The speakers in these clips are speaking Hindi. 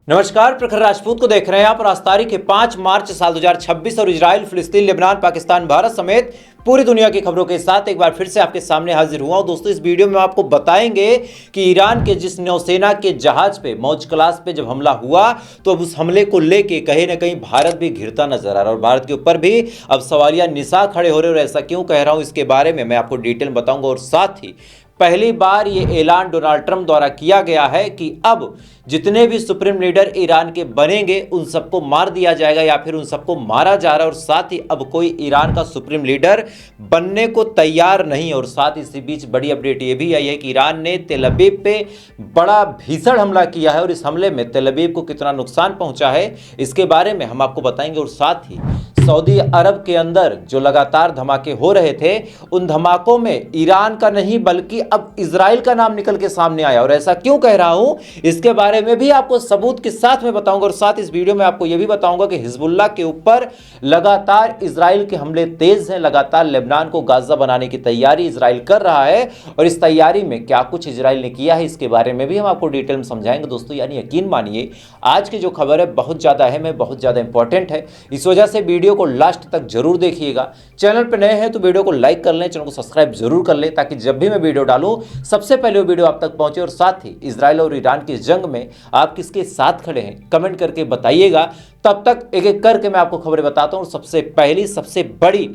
नमस्कार, प्रखर राजपूत को देख रहे हैं आप। और आज तारीख है 5 मार्च साल 2026 और इजराइल, फिलिस्तीन, लेबनान, पाकिस्तान, भारत समेत पूरी दुनिया की खबरों के साथ एक बार फिर से आपके सामने हाजिर हुआ हूं। दोस्तों, इस वीडियो में आपको बताएंगे कि ईरान के जिस नौसेना के जहाज पे, मौज क्लास पे जब हमला हुआ तो अब उस हमले को लेके कहीं ना कहीं भारत भी घिरता नजर आ रहा है और भारत के ऊपर भी अब सवालिया निशान खड़े हो रहे हैं। और ऐसा क्यों कह रहा हूं, इसके बारे में मैं आपको डिटेल बताऊंगा। और साथ ही पहली बार ये ऐलान डोनाल्ड ट्रंप द्वारा किया गया है कि अब जितने भी सुप्रीम लीडर ईरान के बनेंगे उन सबको मार दिया जाएगा या फिर उन सबको मारा जा रहा है। और साथ ही अब कोई ईरान का सुप्रीम लीडर बनने को तैयार नहीं। और साथ ही इसी बीच बड़ी अपडेट ये भी आई है कि ईरान ने तेल अवीव पे बड़ा भीषण हमला किया है और इस हमले में तेल अवीव को कितना नुकसान पहुंचा है इसके बारे में हम आपको बताएंगे। और साथ ही सऊदी अरब के अंदर जो लगातार धमाके हो रहे थे उन धमाकों में ईरान का नहीं बल्कि अब इजराइल का नाम निकल के सामने आया। और ऐसा क्यों कह रहा हूं, इसके बारे में भी आपको सबूत के साथ में बताऊंगा। और साथ इस वीडियो में आपको यह भी बताऊंगा कि हिजबुल्लाह के ऊपर लगातार इजराइल के हमले तेज हैं। लगातार लेबनान को गाजा बनाने की तैयारी इजराइल कर रहा है और इस तैयारी में क्या कुछ इजराइल ने किया है इसके बारे में भी हम आपको डिटेल में समझाएंगे। दोस्तों, यानी यकीन मानिए आज की जो खबर है बहुत ज्यादा अहम है, बहुत ज्यादा इंपॉर्टेंट है। इस वजह से वीडियो को लास्ट तक जरूर देखिएगा। चैनल पर नए हैं तो वीडियो को लाइक कर लें, चैनल को सब्सक्राइब जरूर कर लें ताकि जब भी मैं वीडियो डालूं सबसे पहले वो वीडियो आप तक पहुंचे। और साथ ही इजराइल और ईरान की जंग में आप किसके साथ खड़े हैं कमेंट करके बताइएगा। तब तक एक एक करके मैं आपको खबरें बताता हूं। सबसे पहली, सबसे बड़ी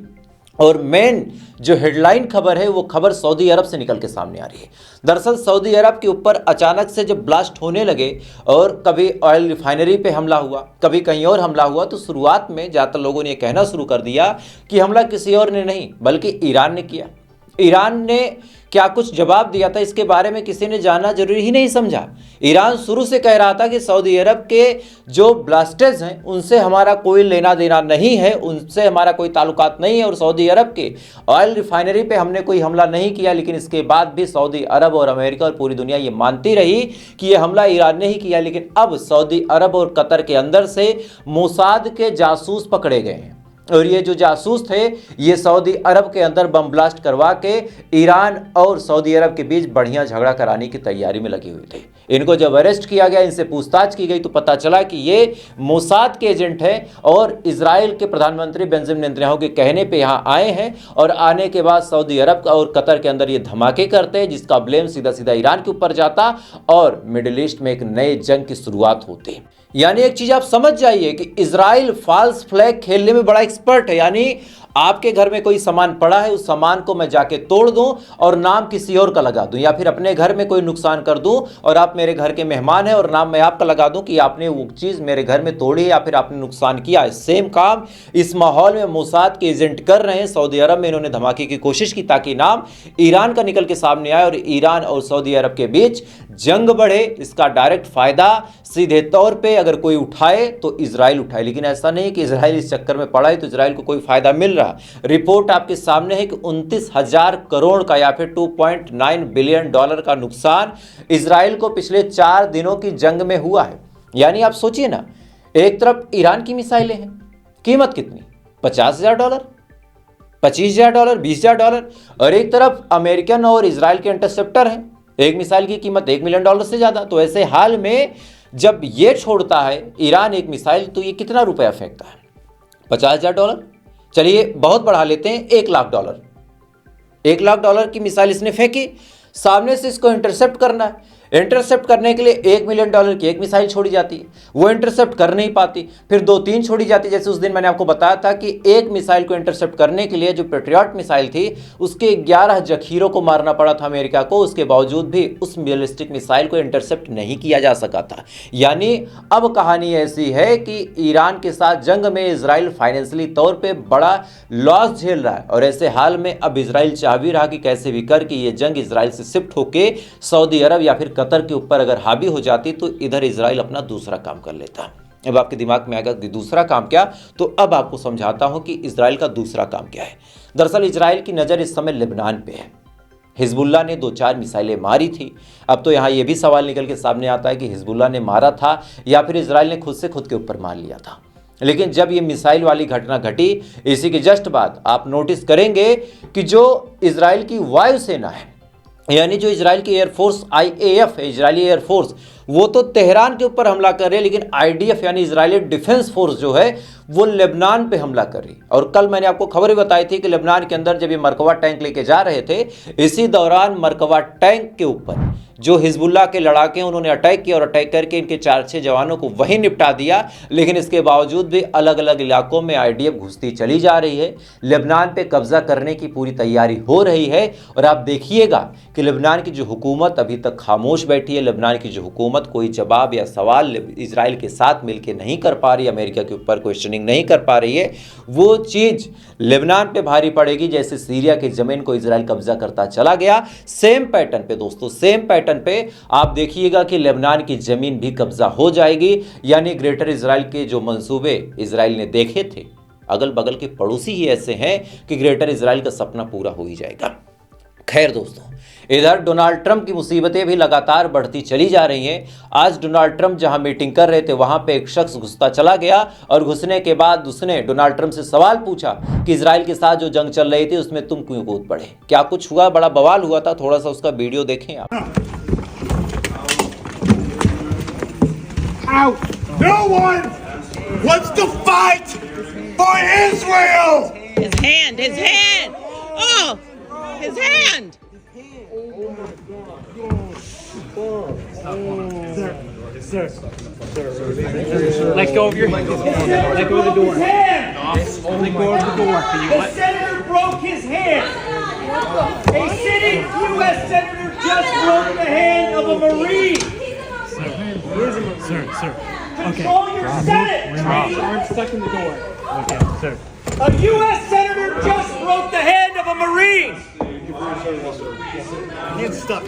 और मेन जो हेडलाइन खबर है वो खबर सऊदी अरब से निकल के सामने आ रही है। दरअसल सऊदी अरब के ऊपर अचानक से जब ब्लास्ट होने लगे और कभी ऑयल रिफाइनरी पे हमला हुआ, कभी कहीं और हमला हुआ, तो शुरुआत में ज़्यादातर लोगों ने कहना शुरू कर दिया कि हमला किसी और ने नहीं बल्कि ईरान ने किया। ईरान ने क्या कुछ जवाब दिया था इसके बारे में किसी ने जानना जरूरी ही नहीं समझा। ईरान शुरू से कह रहा था कि सऊदी अरब के जो ब्लास्टर्स हैं उनसे हमारा कोई लेना देना नहीं है, उनसे हमारा कोई ताल्लुकात नहीं है और सऊदी अरब के ऑयल रिफाइनरी पे हमने कोई हमला नहीं किया। लेकिन इसके बाद भी सऊदी अरब और अमेरिका और पूरी दुनिया ये मानती रही कि यह हमला ईरान ने ही किया। लेकिन अब सऊदी अरब और कतर के अंदर से मोसाद के जासूस पकड़े गए हैं और ये जो जासूस थे ये सऊदी अरब के अंदर बम ब्लास्ट करवा के ईरान और सऊदी अरब के बीच बढ़िया झगड़ा कराने की तैयारी में लगे हुए थे। इनको जब अरेस्ट किया गया, इनसे पूछताछ की गई तो पता चला कि ये मोसाद के एजेंट हैं और इजराइल के प्रधानमंत्री बेंजामिन नेतन्याहू के कहने पे यहाँ आए हैं। और आने के बाद सऊदी अरब और कतर के अंदर ये धमाके करते हैं जिसका ब्लेम सीधा सीधा ईरान के ऊपर जाता और मिडिल ईस्ट में एक नए जंग की शुरुआत होती। यानी एक चीज आप समझ जाइए कि इजराइल फॉल्स फ्लैग खेलने में बड़ा एक्सपर्ट है। यानी आपके घर में कोई सामान पड़ा है, उस सामान को मैं जाके तोड़ दूं और नाम किसी और का लगा दूं, या फिर अपने घर में कोई नुकसान कर दूं और आप मेरे घर के मेहमान हैं और नाम मैं आपका लगा दूं कि आपने वो चीज मेरे घर में तोड़ी है या फिर आपने नुकसान किया है। सेम काम इस माहौल में मोसाद के एजेंट कर रहे हैं। सऊदी अरब में इन्होंने धमाके की कोशिश की ताकि नाम ईरान का निकल के सामने आए और ईरान और सऊदी अरब के बीच जंग बढ़े। इसका डायरेक्ट फायदा सीधे तौर पर अगर कोई उठाए तो इजराइल उठाए, लेकिन ऐसा नहीं कि इजराइल इस चक्कर में पड़ा है तो इजराइल को कोई फायदा मिल रहा। रिपोर्ट आपके सामने है कि 29,000 करोड़ का या फिर 2.9 बिलियन डॉलर का नुकसान इजराइल को पिछले 4 दिनों की जंग में हुआ है। यानी आप सोचिए ना, एक तरफ ईरान की मिसाइलें हैं, कीमत कितनी, $50,000, $25,000, $20,000, और एक तरफ अमेरिकन और इजराइल के इंटरसेप्टर हैं, एक मिसाइल की कीमत $1 मिलियन से ज्यादा। तो ऐसे हाल में जब ये छोड़ता है ईरान एक मिसाइल तो ये कितना रुपया फेंकता है, $50,000। चलिए बहुत बढ़ा लेते हैं, $1,00,000। $1,00,000 की मिसाइल इसने फेंकी, सामने से इसको इंटरसेप्ट करना है। इंटरसेप्ट करने के लिए $1 मिलियन की एक मिसाइल छोड़ी जाती है, वो इंटरसेप्ट कर नहीं पाती, फिर 2-3 छोड़ी जाती। जैसे उस दिन मैंने आपको बताया था कि एक मिसाइल को इंटरसेप्ट करने के लिए जो पेट्रियट मिसाइल थी उसके 11 जखीरों को मारना पड़ा था अमेरिका को, उसके बावजूद भी उस बैलिस्टिक मिसाइल को इंटरसेप्ट नहीं किया जा सका था। यानी अब कहानी ऐसी है कि ईरान के साथ जंग में इजराइल फाइनेंशियली तौर पर बड़ा लॉस झेल रहा है और ऐसे हाल में अब इजराइल चाह भी रहा कि कैसे भी करके ये जंग इजराइल से शिफ्ट होके सऊदी अरब या फिर कतर के ऊपर अगर हावी हो जाती तो इधर इजराइल अपना दूसरा काम कर लेता। अब आपके दिमाग में आएगा कि दूसरा काम क्या, तो अब आपको समझाता हूं कि इजराइल का दूसरा काम क्या है। दरअसल इजराइल की नजर इस समय लेबनान पे है। हिजबुल्लाह ने 2-4 मिसाइलें मारी थी। अब तो यहां यह भी सवाल निकल के सामने आता है कि हिजबुल्लाह ने मारा था या फिर इजराइल ने खुद से खुद के ऊपर मार लिया था। लेकिन जब ये मिसाइल वाली घटना घटी, इसी के जस्ट बाद आप नोटिस करेंगे कि जो इजराइल की वायुसेना है, यानी जो इजराइल की एयरफोर्स IAF है, इजरायली एयरफोर्स, वो तो तेहरान के ऊपर हमला कर रहे हैं, लेकिन आईडीएफ यानी इजरायली डिफेंस फोर्स जो है वो लेबनान पे हमला कर रही। और कल मैंने आपको खबर भी बताई थी कि लेबनान के अंदर जब ये मरकवा टैंक लेके जा रहे थे, इसी दौरान मरकवा टैंक के ऊपर जो हिजबुल्लाह के लड़ाके हैं उन्होंने अटैक किया और अटैक करके इनके 4-6 जवानों को वहीं निपटा दिया। लेकिन इसके बावजूद भी अलग अलग इलाकों में आईडीएफ घुसती चली जा रही है, लेबनान पे कब्जा करने की पूरी तैयारी हो रही है। और आप देखिएगा कि लेबनान की जो हुकूमत अभी तक खामोश बैठी है, लेबनान की जो हुकूमत कोई जवाब या सवाल इजराइल के साथ मिलकर नहीं कर पा रही, अमेरिका के ऊपर क्वेश्चनिंग नहीं कर पा रही है, वो चीज़ लेबनान पे भारी पड़ेगी जैसे सीरिया की ज़मीन को इजराइल कब्जा करता चला गया। सेम पैटर्न पे दोस्तों, सेम पैटर्न पे आप देखिएगा कि लेबनान की ज़मीन भी कब्जा हो जाएगी। यानी ग्रेटर इजराइल के जो मंसूबे इजराइल ने देखे थे, अगल बगल के पड़ोसी ही ऐसे हैं कि ग्रेटर इजराइल का सपना पूरा हो ही जाएगा। खैर दोस्तों, इधर डोनाल्ड ट्रंप की मुसीबतें भी लगातार बढ़ती चली जा रही हैं। आज डोनाल्ड ट्रंप जहां मीटिंग कर रहे थे वहां पे एक शख्स घुसता चला गया और घुसने के बाद उसने डोनाल्ड ट्रंप से सवाल पूछा कि इजराइल के साथ जो जंग चल रही थी उसमें तुम क्यों कूद पड़े, क्या कुछ हुआ, बड़ा बवाल हुआ था। थोड़ा सा उसका वीडियो देखें आप। No one wants to fight for Israel! His hand! Oh! His hand! Sir. Let go of your hand. Let go of the door. Let go of the door. The senator broke his hand. A sitting U.S. senator just broke the hand of a Marine. Sir. Control your Senate. Arm stuck in the door. Okay, sir. A U.S. senator just broke the hand of a Marine. Hand stuck.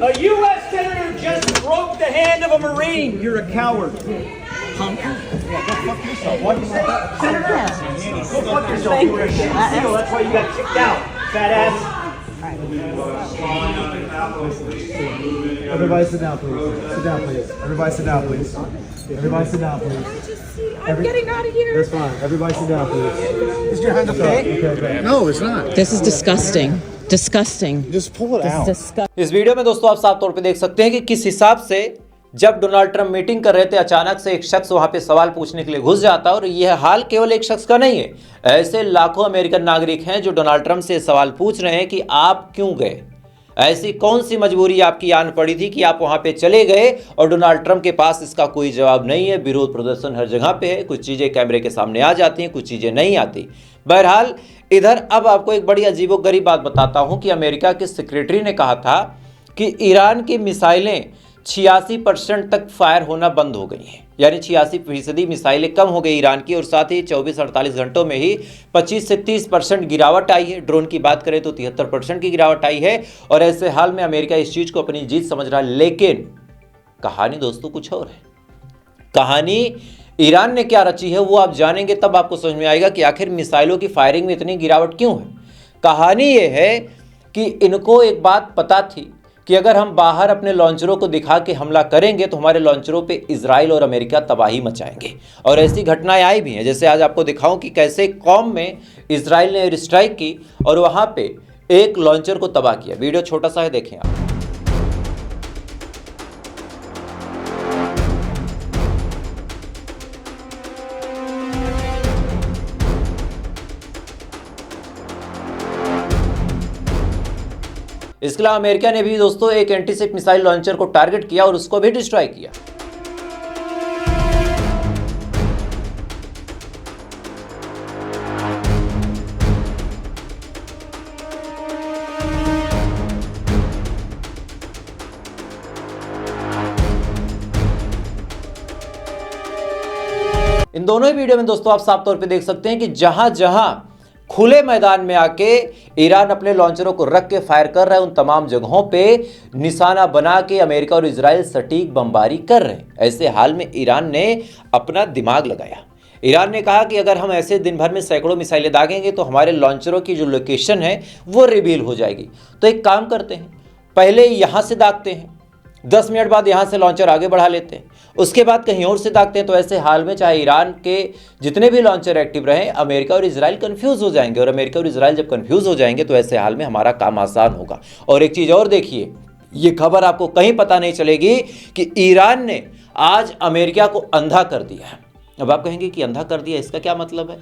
A U.S. senator just broke the hand of a Marine. You're a coward. Punk. What did you say? Senator? Go fuck yourself. You were a shit seal. That's why you got kicked out. Fat ass. Everybody sit down, please. Sit down, please. Everybody sit down, please. Everybody sit down, please. I'm getting out of here. That's fine. Everybody sit down, please. Is your hand okay? Okay. No, it's not. This is disgusting. Disgusting. Just pull it out. Disgusting. इस वीडियो में दोस्तों आप साफ तौर पे देख सकते हैं कि किस हिसाब से जब डोनाल्ड ट्रंप मीटिंग कर रहे थे अचानक से एक शख्स वहां पे सवाल पूछने के लिए घुस जाता है। और यह हाल केवल एक शख्स का नहीं है, ऐसे लाखों अमेरिकन नागरिक हैं जो डोनाल्ड ट्रंप से सवाल पूछ रहे हैं कि आप क्यों गए, ऐसी कौन सी मजबूरी आपकी आन पड़ी थी कि आप वहां पे चले गए। और डोनाल्ड ट्रंप के पास इसका कोई जवाब नहीं है। विरोध प्रदर्शन हर जगह पे है, कुछ चीज़ें कैमरे के सामने आ जाती हैं, कुछ चीज़ें नहीं आती। बहरहाल इधर अब आपको एक बड़ी अजीबोगरीब बात बताता हूं कि अमेरिका के सेक्रेटरी ने कहा था कि ईरान की मिसाइलें 86% तक फायर होना बंद हो गई हैं, यानी 86% मिसाइलें कम हो गई ईरान की। और साथ ही 24-48 घंटों में ही 25 से 30% गिरावट आई है। ड्रोन की बात करें तो 73% की गिरावट आई है। और ऐसे हाल में अमेरिका इस चीज़ को अपनी जीत समझ रहा है। लेकिन कहानी दोस्तों कुछ और है। कहानी ईरान ने क्या रची है वो आप जानेंगे, तब आपको समझ में आएगा कि आखिर मिसाइलों की फायरिंग में इतनी गिरावट क्यों है। कहानी ये है कि इनको एक बात पता थी कि अगर हम बाहर अपने लॉन्चरों को दिखा के हमला करेंगे तो हमारे लॉन्चरों पे इजराइल और अमेरिका तबाही मचाएंगे। और ऐसी घटनाएं आई भी हैं, जैसे आज आपको दिखाऊं कि कैसे कौम में इजराइल ने एयर स्ट्राइक की और वहां पे एक लॉन्चर को तबाह किया। वीडियो छोटा सा है, देखें आप। इसके अलावा अमेरिका ने भी दोस्तों एक एंटीशिप मिसाइल लॉन्चर को टारगेट किया और उसको भी डिस्ट्रॉय किया। इन दोनों ही वीडियो में दोस्तों आप साफ तौर पे देख सकते हैं कि जहां जहां खुले मैदान में आके ईरान अपने लॉन्चरों को रख के फायर कर रहा है, उन तमाम जगहों पे निशाना बना के अमेरिका और इजराइल सटीक बमबारी कर रहे हैं। ऐसे हाल में ईरान ने अपना दिमाग लगाया। ईरान ने कहा कि अगर हम ऐसे दिन भर में सैकड़ों मिसाइलें दागेंगे तो हमारे लॉन्चरों की जो लोकेशन है वो रिवील हो जाएगी। तो एक काम करते हैं, पहले यहाँ से दागते हैं, 10 मिनट बाद यहाँ से लॉन्चर आगे बढ़ा लेते हैं, उसके बाद कहीं और से दागते हैं। तो ऐसे हाल में चाहे ईरान के जितने भी लॉन्चर एक्टिव रहें, अमेरिका और इजराइल कंफ्यूज हो जाएंगे, और अमेरिका और इजराइल जब कंफ्यूज हो जाएंगे तो ऐसे हाल में हमारा काम आसान होगा। और एक चीज़ और देखिए, ये खबर आपको कहीं पता नहीं चलेगी कि ईरान ने आज अमेरिका को अंधा कर दिया है। अब आप कहेंगे कि अंधा कर दिया, इसका क्या मतलब है?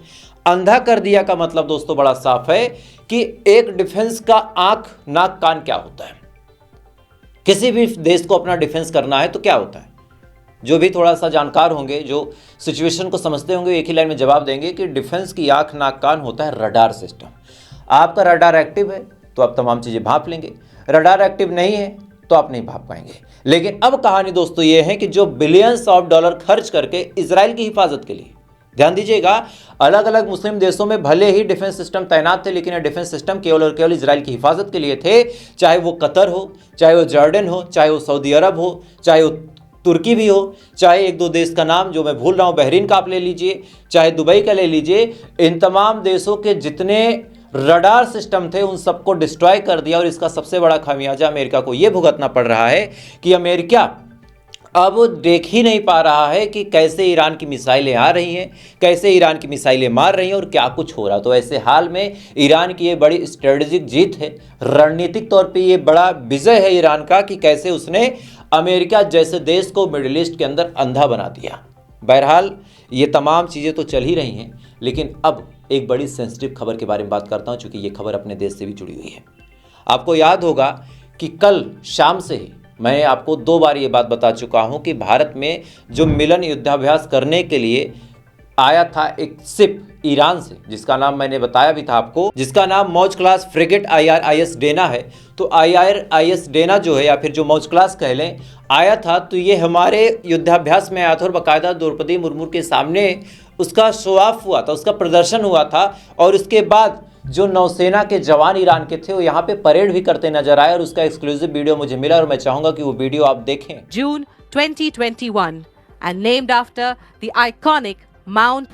अंधा कर दिया का मतलब दोस्तों बड़ा साफ है कि एक डिफेंस का आंख नाक कान क्या होता है। किसी भी देश को अपना डिफेंस करना है तो क्या होता है? जो भी थोड़ा सा जानकार होंगे, जो सिचुएशन को समझते होंगे, एक ही लाइन में जवाब देंगे कि डिफेंस की आंख नाक कान होता है रडार सिस्टम। आपका रडार एक्टिव है तो आप तमाम चीज़ें भांप लेंगे, रडार एक्टिव नहीं है तो आप नहीं भांप पाएंगे। लेकिन अब कहानी दोस्तों ये है कि जो बिलियंस ऑफ डॉलर खर्च करके इजराइल की हिफाजत के लिए, ध्यान दीजिएगा, अलग अलग मुस्लिम देशों में भले ही डिफेंस सिस्टम तैनात थे, लेकिन ये डिफेंस सिस्टम केवल और केवल इजराइल की हिफाजत के लिए थे। चाहे वो कतर हो, चाहे वो जॉर्डन हो, चाहे वो सऊदी अरब हो, चाहे वो तुर्की भी हो, चाहे एक दो देश का नाम जो मैं भूल रहा हूँ, बहरीन का आप ले लीजिए, चाहे दुबई का ले लीजिए, इन तमाम देशों के जितने रडार सिस्टम थे उन सबको डिस्ट्रॉय कर दिया। और इसका सबसे बड़ा खामियाजा अमेरिका को यह भुगतना पड़ रहा है कि अमेरिका अब देख ही नहीं पा रहा है कि कैसे ईरान की मिसाइलें आ रही हैं, कैसे ईरान की मिसाइलें मार रही हैं और क्या कुछ हो रहा। तो ऐसे हाल में ईरान की ये बड़ी स्ट्रेटेजिक जीत है, रणनीतिक तौर पे ये बड़ा विजय है ईरान का कि कैसे उसने अमेरिका जैसे देश को मिडिल ईस्ट के अंदर अंधा बना दिया। बहरहाल ये तमाम चीज़ें तो चल ही रही हैं, लेकिन अब एक बड़ी सेंसिटिव खबर के बारे में बात करता हूँ, चूँकि ये खबर अपने देश से भी जुड़ी हुई है। आपको याद होगा कि कल शाम से ही मैं आपको 2 बार ये बात बता चुका हूँ कि भारत में जो मिलन युद्धाभ्यास करने के लिए आया था एक शिप ईरान से, जिसका नाम मैंने बताया भी था आपको, जिसका नाम मौज क्लास फ्रिगेट IRIS डेना है। तो IRIS डेना जो है, या फिर जो मौज क्लास कह लें, आया था, तो ये हमारे युद्धाभ्यास में आया था और बाकायदा द्रौपदी मुर्मू के सामने उसका शो ऑफ हुआ था, उसका प्रदर्शन हुआ था। और उसके बाद जो नौसेना के जवान ईरान के थे वो यहाँ पे परेड भी करते नजर आए, और उसका एक्सक्लूसिव वीडियो मुझे मिला और मैं चाहूंगा कि वो वीडियो आप देखें। June 2021 and named after the iconic Mount।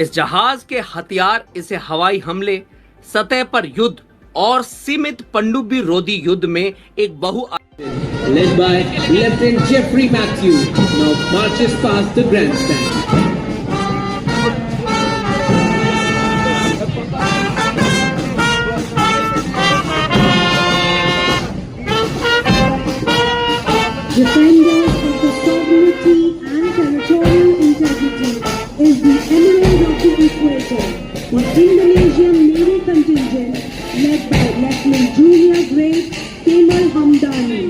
इस जहाज के हथियार इसे हवाई हमले, सतह पर युद्ध और सीमित पनडुब्बी रोधी युद्ध में एक led by Lieutenant Jeffrey Matthew, now marches past the grandstand. Defender of the sovereignty and territorial integrity is the emerald of the equator, the Indonesian Navy contingent led by Lieutenant Junior Grade Kemal Hamdani.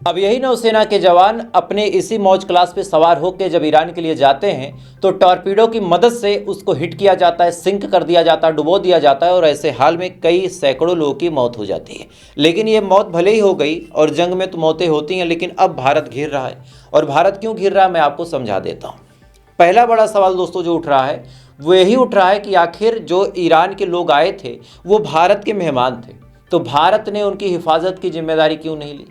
अब यही नौसेना के जवान अपने इसी मौज क्लास पे सवार होकर जब ईरान के लिए जाते हैं तो टॉर्पीडो की मदद से उसको हिट किया जाता है, सिंक कर दिया जाता है, डुबो दिया जाता है, और ऐसे हाल में कई सैकड़ों लोगों की मौत हो जाती है। लेकिन ये मौत भले ही हो गई, और जंग में तो मौतें होती हैं, लेकिन अब भारत घिर रहा है। और भारत क्यों घिर रहा है मैं आपको समझा देता हूँ। पहला बड़ा सवाल दोस्तों जो उठ रहा है वो यही उठ रहा है कि आखिर जो ईरान के लोग आए थे वो भारत के मेहमान थे, तो भारत ने उनकी हिफाजत की जिम्मेदारी क्यों नहीं ली?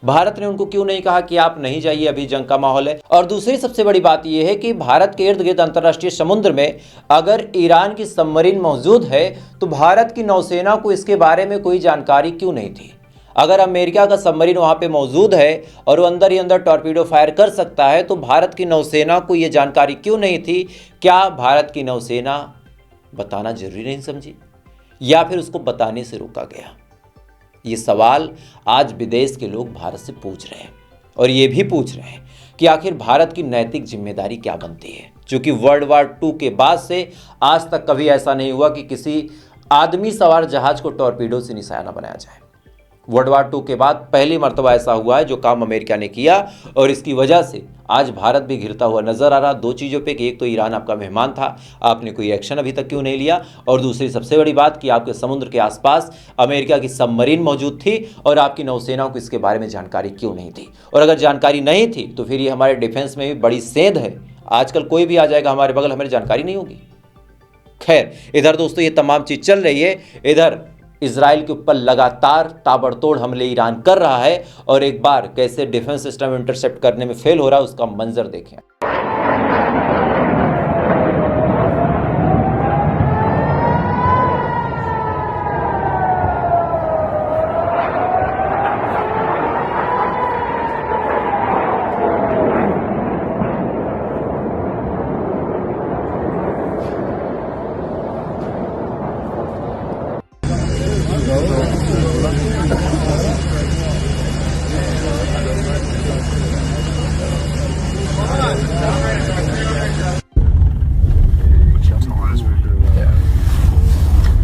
भारत ने उनको क्यों नहीं कहा कि आप नहीं जाइए, अभी जंग का माहौल है? और दूसरी सबसे बड़ी बात यह है कि भारत के इर्द गिर्द अंतर्राष्ट्रीय समुद्र में अगर ईरान की सबमरीन मौजूद है तो भारत की नौसेना को इसके बारे में कोई जानकारी क्यों नहीं थी? अगर अमेरिका का सबमरीन वहाँ पे मौजूद है और वो अंदर ही अंदर टॉर्पीडो फायर कर सकता है तो भारत की नौसेना को ये जानकारी क्यों नहीं थी? क्या भारत की नौसेना बताना जरूरी नहीं समझी, या फिर उसको बताने से रोका गया? ये सवाल आज विदेश के लोग भारत से पूछ रहे हैं, और ये भी पूछ रहे हैं कि आखिर भारत की नैतिक जिम्मेदारी क्या बनती है, क्योंकि वर्ल्ड वार 2 के बाद से आज तक कभी ऐसा नहीं हुआ कि किसी आदमी सवार जहाज को टॉर्पीडो से निशाना बनाया जाए। वर्ल्ड वार 2 के बाद पहली मर्तबा ऐसा हुआ है जो काम अमेरिका ने किया, और इसकी वजह से आज भारत भी घिरता हुआ नजर आ रहा। 2 चीज़ों पे कि एक तो ईरान आपका मेहमान था, आपने कोई एक्शन अभी तक क्यों नहीं लिया, और दूसरी सबसे बड़ी बात कि आपके समुद्र के आसपास अमेरिका की सबमरीन मौजूद थी और आपकी नौसेना को इसके बारे में जानकारी क्यों नहीं थी? और अगर जानकारी नहीं थी तो फिर ये हमारे डिफेंस में भी बड़ी सेंध है। आजकल कोई भी आ जाएगा हमारे बगल, हमें जानकारी नहीं होगी। खैर, इधर दोस्तों ये तमाम चीज़ चल रही है, इधर इजराइल के ऊपर लगातार ताबड़तोड़ हमले ईरान कर रहा है और एक बार कैसे डिफेंस सिस्टम इंटरसेप्ट करने में फेल हो रहा है उसका मंजर देखें।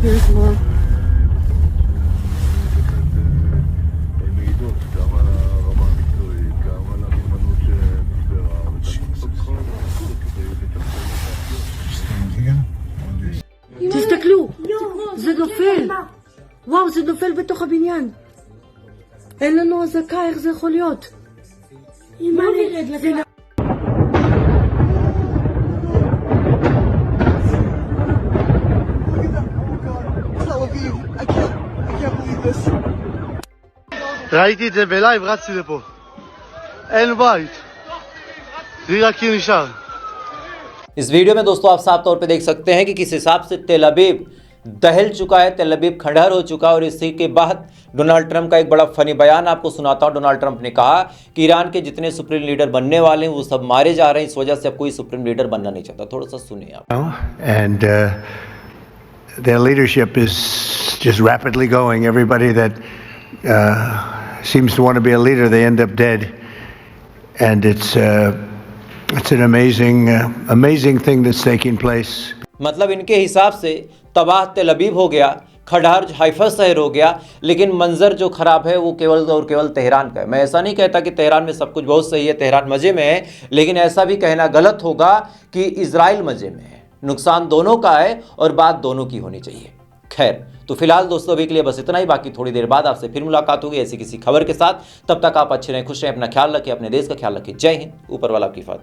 Here's more. תסתכלו, זה נופל. וואו, זה נופל בתוך הבניין. אין לנו אזעקה, איך זה יכול להיות? אמא, נרד. ראיתי את זה בלייב, רצתי לפה. אין בית. זה רק קיר נשאר. इस वीडियो में दोस्तों आप साफ तौर पे देख सकते हैं कि किस हिसाब से तेल अवीव दहल चुका है, तेल अवीव खंडहर हो चुका है। और इसी के बाद डोनाल्ड ट्रंप का एक बड़ा फनी बयान आपको सुनाता हूं। डोनाल्ड ट्रंप ने कहा कि ईरान के जितने सुप्रीम लीडर बनने वाले हैं वो सब मारे जा रहे हैं, इस वजह से अब कोई सुप्रीम लीडर बनना नहीं चाहता। थोड़ा सा सुनिए आप। And their leadership is just rapidly going. Everybody that seems to want to be a leader, they end up dead. And it's an amazing thing that's taking place. मतलब इनके हिसाब से तबाह तेल अवीव हो गया, खंडहर हाइफा शहर हो गया, लेकिन मंजर जो खराब है वो केवल और केवल तेहरान का है। मैं ऐसा नहीं कहता कि तेहरान में सब कुछ बहुत सही है, तेहरान मजे में है, लेकिन ऐसा भी कहना गलत होगा कि इजराइल मजे में है। नुकसान दोनों का है और बात दोनों की होनी चाहिए। खैर, तो फिलहाल दोस्तों अभी के लिए बस इतना ही। बाकी थोड़ी देर बाद आपसे फिर मुलाकात होगी ऐसी किसी खबर के साथ। तब तक आप अच्छे रहें, खुश रहें, अपना ख्याल रखें, अपने देश का ख्याल रखें। जय हिंद, ऊपर वाला आपकी हिफाज़त।